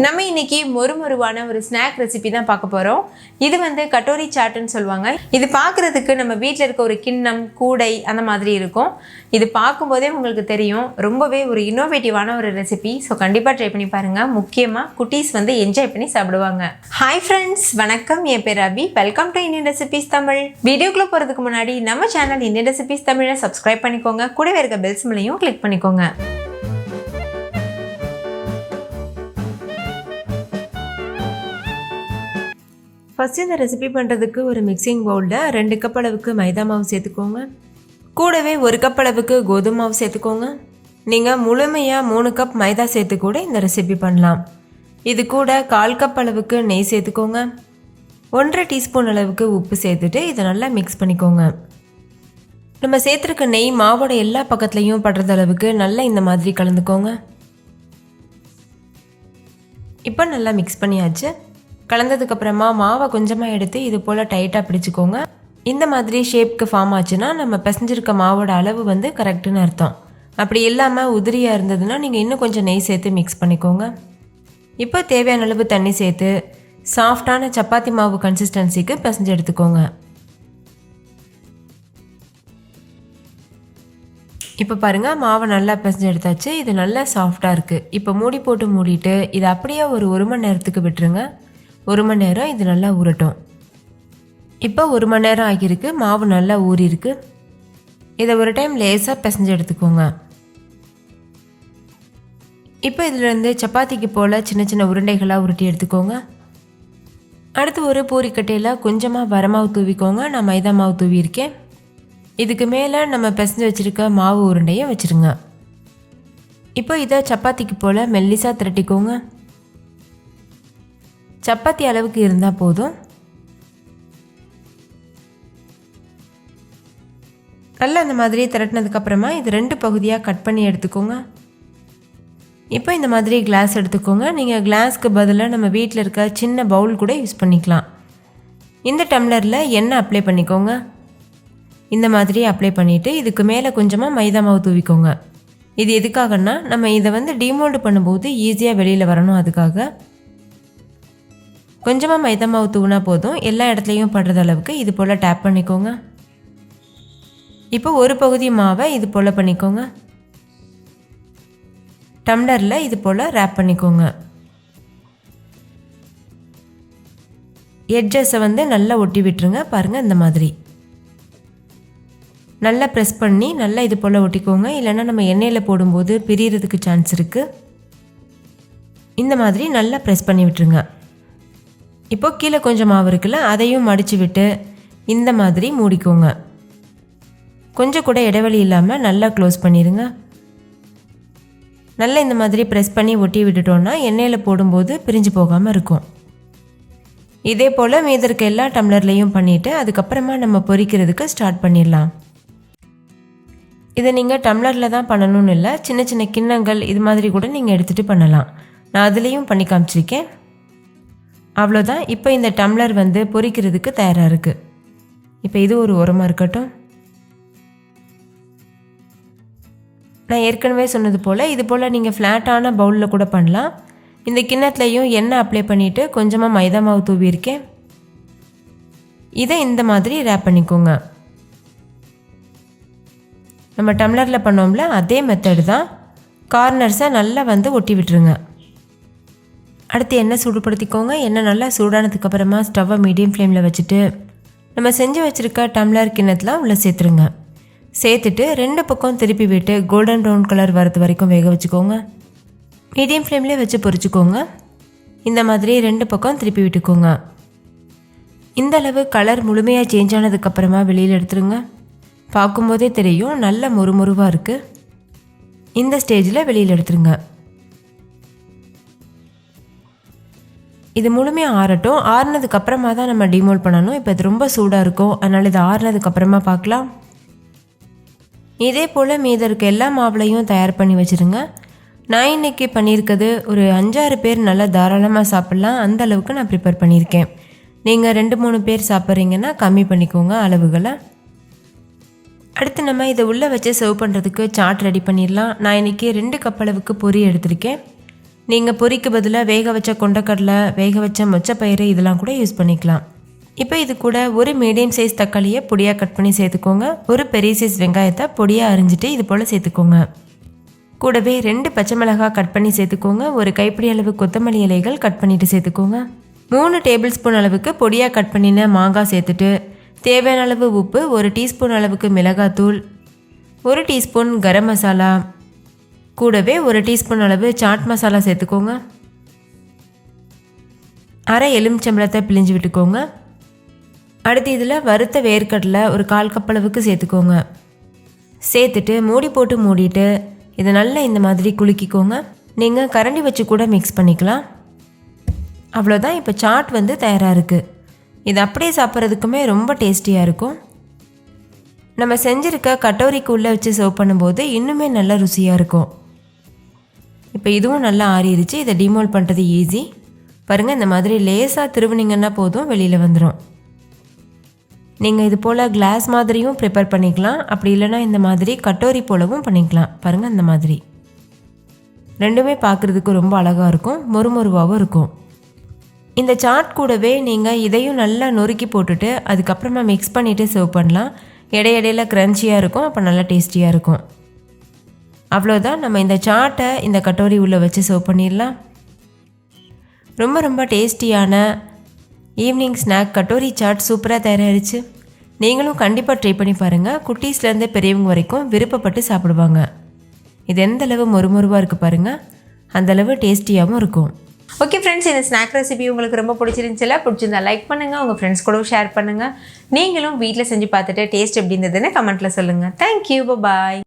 நம்ம இன்னைக்கு மொறுமொறுவான ஒரு ஸ்நாக் ரெசிபி தான் பார்க்க போகிறோம். இது வந்து கட்டோரி சாட்டுன்னு சொல்லுவாங்க. இது பார்க்குறதுக்கு நம்ம வீட்டில் இருக்க ஒரு கிண்ணம் கூடை அந்த மாதிரி இருக்கும். இது பார்க்கும்போதே உங்களுக்கு தெரியும் ரொம்பவே ஒரு இன்னோவேட்டிவான ஒரு ரெசிபி. ஸோ கண்டிப்பாக ட்ரை பண்ணி பாருங்கள். முக்கியமாக குட்டீஸ் வந்து என்ஜாய் பண்ணி சாப்பிடுவாங்க. ஹாய் ஃப்ரெண்ட்ஸ், வணக்கம். என் பேர் Abhi. Welcome to Indian recipes Tamil. வீடியோக்குள்ளே போகிறதுக்கு முன்னாடி நம்ம சேனல் இந்தியன் ரெசிபிஸ் தமிழை சப்ஸ்கிரைப் பண்ணிக்கோங்க. கூடவே இருக்க பெல் சிம்பலையும் கிளிக் பண்ணிக்கோங்க. ஃபஸ்ட்டு இந்த ரெசிபி பண்ணுறதுக்கு ஒரு மிக்சிங் பவுலில் 2 கப் அளவுக்கு மைதா மாவு சேர்த்துக்கோங்க. கூடவே 1 கப் அளவுக்கு கோதுமை மாவு சேர்த்துக்கோங்க. நீங்கள் முழுமையாக 3 கப் மைதா சேர்த்து கூட இந்த ரெசிபி பண்ணலாம். இது கூட 1/4 கப் அளவுக்கு நெய் சேர்த்துக்கோங்க. 1/2 டீஸ்பூன் அளவுக்கு உப்பு சேர்த்துட்டு இதை நல்லா மிக்ஸ் பண்ணிக்கோங்க. நம்ம சேர்த்துருக்க நெய் மாவோட எல்லா பக்கத்துலேயும் படுறது அளவுக்கு நல்லா இந்த மாதிரி கலந்துக்கோங்க. இப்போ நல்லா மிக்ஸ் பண்ணியாச்சு. கலந்ததுக்கப்புறமா மாவை கொஞ்சமாக எடுத்து இது போல் டைட்டாக பிடிச்சிக்கோங்க. இந்த மாதிரி ஷேப்க்கு ஃபார்ம் ஆச்சுன்னா நம்ம பிசைஞ்சிருக்க மாவோட அளவு வந்து கரெக்டுன்னு அர்த்தம். அப்படி இல்லாமல் உதிரியாக இருந்ததுன்னா நீங்கள் இன்னும் கொஞ்சம் நெய் சேர்த்து மிக்ஸ் பண்ணிக்கோங்க. இப்போ தேவையான அளவு தண்ணி சேர்த்து சாஃப்டான சப்பாத்தி மாவு கன்சிஸ்டன்சிக்கு பிசைஞ்சு எடுத்துக்கோங்க. இப்போ பாருங்கள், மாவை நல்லா பிசைஞ்சு எடுத்தாச்சு. இது நல்லா சாஃப்டாக இருக்குது. இப்போ மூடி போட்டு மூடிட்டு இதை அப்படியே ஒரு 1 மணி நேரத்துக்கு விட்டுருங்க. 1 மணி நேரம் இது நல்லா ஊறட்டும். இப்போ 1 மணி நேரம் ஆகியிருக்கு. மாவு நல்லா ஊறிருக்கு. இதை ஒரு டைம் லேசாக பிசைஞ்சு எடுத்துக்கோங்க. இப்போ இதிலேருந்து சப்பாத்திக்கு போல் சின்ன சின்ன உருண்டைகளாக உருட்டி எடுத்துக்கோங்க. அடுத்து ஒரு பூரிக்கட்டையில் கொஞ்சமாக வரமாவு தூவிக்கோங்க. நான் மைதா மாவு தூவியிருக்கேன். இதுக்கு மேலே நம்ம பிசைஞ்சு வச்சுருக்க மாவு உருண்டையை வச்சுருங்க. இப்போ இதை சப்பாத்திக்கு போல் மெல்லிசாக திரட்டிக்கோங்க. சப்பாத்தி அளவுக்கு இருந்தால் போதும். நல்லா இந்த மாதிரி திரட்டினதுக்கப்புறமா இது 2 பகுதியாக கட் பண்ணி எடுத்துக்கோங்க. இப்போ இந்த மாதிரி கிளாஸ் எடுத்துக்கோங்க. நீங்கள் கிளாஸ்க்கு பதிலாக நம்ம வீட்டில் இருக்க சின்ன பவுல் கூட யூஸ் பண்ணிக்கலாம். இந்த டம்ளரில் எண்ணெய் அப்ளை பண்ணிக்கோங்க. இந்த மாதிரி அப்ளை பண்ணிவிட்டு இதுக்கு மேலே கொஞ்சமாக மைதா மாவு தூவிக்கோங்க. இது எதுக்காகன்னா நம்ம இதை வந்து டீமோல்டு பண்ணும்போது ஈஸியாக வெளியில் வரணும். அதுக்காக கொஞ்சமாக மைதா மாவு தூவினா போதும். எல்லா இடத்துலையும் படுற அளவுக்கு இது போல் டேப் பண்ணிக்கோங்க. இப்போ ஒரு பகுதி மாவை இது போல் பண்ணிக்கோங்க. டம்ளரில் இது போல் ரேப் பண்ணிக்கோங்க. எட்ஜஸை வந்து நல்லா ஒட்டி விட்டுருங்க. பாருங்கள், இந்த மாதிரி நல்லா ப்ரெஸ் பண்ணி நல்லா இது போல் ஒட்டிக்கோங்க. இல்லைன்னா நம்ம எண்ணெயில் போடும்போது பிரியறதுக்கு சான்ஸ் இருக்குது. இந்த மாதிரி நல்லா ப்ரெஸ் பண்ணி விட்டுருங்க. இப்போ கீழே கொஞ்சம் மாவு இருக்குல்ல, அதையும் மடித்து விட்டு இந்த மாதிரி மூடிக்கோங்க. கொஞ்சம் கூட இடைவெளி இல்லாமல் நல்லா க்ளோஸ் பண்ணிடுங்க. நல்லா இந்த மாதிரி ப்ரெஸ் பண்ணி ஒட்டி விட்டுட்டோன்னா எண்ணெயில் போடும்போது பிரிஞ்சு போகாமல் இருக்கும். இதே போல் மீதி இருக்க எல்லா டம்ளர்லேயும் பண்ணிவிட்டு அதுக்கப்புறமா நம்ம பொரிக்கிறதுக்கு ஸ்டார்ட் பண்ணிடலாம். இதை நீங்கள் டம்ளரில் தான் பண்ணணும்னு இல்லை, சின்ன சின்ன கிண்ணங்கள் இது மாதிரி கூட நீங்கள் எடுத்துகிட்டு பண்ணலாம். நான் அதுலேயும் பண்ணி காமிச்சிருக்கேன். அவ்வளோதான். இப்போ இந்த டம்ளர் வந்து பொரிக்கிறதுக்கு தயாராக இருக்குது. இப்போ இது ஒரு ஓரமாக இருக்கட்டும். நான் ஏற்கனவே சொன்னது போல் இது போல் நீங்கள் ஃப்ளாட்டான பவுலில் கூட பண்ணலாம். இந்த கிண்ணத்துலையும் எண்ணெய் அப்ளை பண்ணிவிட்டு கொஞ்சமாக மைதா மாவு தூவியிருக்கேன். இதை இந்த மாதிரி ரேப் பண்ணிக்கோங்க. நம்ம டம்ளரில் பண்ணோம்ல அதே மெத்தடு தான். கார்னர்ஸை நல்லா வந்து ஒட்டி விட்டுருங்க. அடுத்து எண்ணெய் சூடுபடுத்திக்கோங்க. எண்ணெய் நல்லா சூடானதுக்கப்புறமா ஸ்டவ்வை மீடியம் ஃப்ளேமில் வச்சுட்டு நம்ம செஞ்சு வச்சுருக்க டம்ளர் கிண்ணத்தில் உள்ளே சேர்த்துருங்க. சேர்த்துட்டு 2 பக்கம் திருப்பி விட்டு கோல்டன் ப்ரௌன் கலர் வரது வரைக்கும் வேக வச்சுக்கோங்க. மீடியம் ஃப்ளேம்லேயே வச்சு பொரிச்சுக்கோங்க. இந்த மாதிரி 2 பக்கம் திருப்பி விட்டுக்கோங்க. இந்த அளவு கலர் முழுமையாக சேஞ்ச் ஆனதுக்கப்புறமா வெளியில் எடுத்துருங்க. பார்க்கும்போதே தெரியும் நல்ல மொறுமொறுவாக இருக்குது. இந்த ஸ்டேஜில் வெளியில் எடுத்துருங்க. இது முழுமையாக ஆறட்டும். ஆறுனதுக்கப்புறமா தான் நம்ம டிமோல்ட் பண்ணணும். இப்போ இது ரொம்ப சூடாக இருக்கும், அதனால் இது ஆறுனதுக்கப்புறமா பார்க்கலாம். இதே போல் மீதி இருக்க எல்லா மாவுளையும் தயார் பண்ணி வச்சுருங்க. நான் இன்றைக்கி பண்ணியிருக்கிறது ஒரு 5-6 பேர் நல்லா தாராளமாக சாப்பிட்லாம். அந்த அளவுக்கு நான் ப்ரிப்பேர் பண்ணியிருக்கேன். நீங்கள் 2-3 பேர் சாப்பிட்றீங்கன்னா கம்மி பண்ணிக்கோங்க அளவுகளை. அடுத்து நம்ம இதை உள்ளே வச்சு சர்வ் பண்ணுறதுக்கு சாட் ரெடி பண்ணிடலாம். நான் இன்றைக்கி 2 கப் அளவுக்கு பொரி எடுத்திருக்கேன். நீங்கள் பொரிக்கு பதிலாக வேக வச்ச கொண்டக்கடலை, வேக வச்ச மொச்சப்பயிறு இதெல்லாம் கூட யூஸ் பண்ணிக்கலாம். இப்போ இது கூட ஒரு மீடியம் சைஸ் தக்காளியை பொடியாக கட் பண்ணி சேர்த்துக்கோங்க. ஒரு பெரிய சைஸ் வெங்காயத்தை பொடியாக அரிஞ்சிட்டு இது போல் சேர்த்துக்கோங்க. கூடவே 2 பச்சை மிளகாய் கட் பண்ணி சேர்த்துக்கோங்க. ஒரு கைப்பிடி அளவு கொத்தமல்லி இலைகள் கட் பண்ணிவிட்டு சேர்த்துக்கோங்க. 3 டேபிள் ஸ்பூன் அளவுக்கு பொடியாக கட் பண்ணின மாங்காய் சேர்த்துட்டு தேவையான அளவு உப்பு, 1 டீஸ்பூன் அளவுக்கு மிளகாத்தூள், 1 டீஸ்பூன் கரம் மசாலா, கூடவே 1 டீஸ்பூன் அளவு சாட் மசாலா சேர்த்துக்கோங்க. அரை எலுமிச்சம்பழத்தை பிழிஞ்சு விட்டுக்கோங்க. அடுத்து இதில் வறுத்த வேர்க்கடலை ஒரு 1/4 கப் அளவுக்கு சேர்த்துக்கோங்க. சேர்த்துட்டு மூடி போட்டு மூடிட்டு இதை நல்லா இந்த மாதிரி குலுக்கிக்கோங்க. நீங்கள் கரண்டி வச்சு கூட மிக்ஸ் பண்ணிக்கலாம். அவ்வளோதான், இப்போ சாட் வந்து தயாராக இருக்குது. இது அப்படியே சாப்பிட்றதுக்குமே ரொம்ப டேஸ்டியாக இருக்கும். நம்ம செஞ்சுருக்க கட்டோரிக்கு உள்ளே வச்சு சர்வ் பண்ணும்போது இன்னுமே நல்ல ருசியாக இருக்கும். இப்போ இதுவும் நல்லா ஆறிடுச்சு. இதை டிமோல்ட் பண்ணுறது ஈஸி. பாருங்கள், இந்த மாதிரி லேசாக திருவினிங்கன்னா போதும், வெளியில் வந்துடும். நீங்கள் இது போல் கிளாஸ் மாதிரியும் ப்ரிப்பேர் பண்ணிக்கலாம். அப்படி இல்லைனா இந்த மாதிரி கட்டோரி போலவும் பண்ணிக்கலாம். பாருங்கள், இந்த மாதிரி ரெண்டுமே பார்க்குறதுக்கு ரொம்ப அழகாக இருக்கும், மொறுமொறுவாகவும் இருக்கும். இந்த சாட் கூடவே நீங்கள் இதையும் நல்லா நொறுக்கி போட்டுட்டு அதுக்கப்புறமா மிக்ஸ் பண்ணிவிட்டு சர்வ் பண்ணலாம். இடையிடையில க்ரன்ச்சியாக இருக்கும், அப்போ நல்லா டேஸ்டியாக இருக்கும். அவ்வளோதான், நம்ம இந்த சாட்டை இந்த கட்டோரி உள்ளே வச்சு சர்வ் பண்ணிடலாம். ரொம்ப ரொம்ப டேஸ்டியான ஈவினிங் ஸ்நாக் கட்டோரி சாட் சூப்பராக தயாராகிடுச்சு. நீங்களும் கண்டிப்பாக ட்ரை பண்ணி பாருங்கள். குட்டீஸ்லேருந்து பெரியவங்க வரைக்கும் விருப்பப்பட்டு சாப்பிடுவாங்க. இது எந்தளவு மொறுமொறுவாக இருக்குது பாருங்கள், அந்தளவு டேஸ்டியாகவும் இருக்கும். ஓகே ஃப்ரெண்ட்ஸ், இந்த ஸ்நாக் ரெசிபி உங்களுக்கு ரொம்ப பிடிச்சிருந்துச்சுல? பிடிச்சிருந்தா லைக் பண்ணுங்கள், உங்கள் ஃப்ரெண்ட்ஸ் கூட ஷேர் பண்ணுங்கள். நீங்களும் வீட்டில் செஞ்சு பார்த்துட்டு டேஸ்ட் எப்படி இருந்ததுன்னு கமெண்ட்டில் சொல்லுங்கள். தேங்க்யூ, பாய்.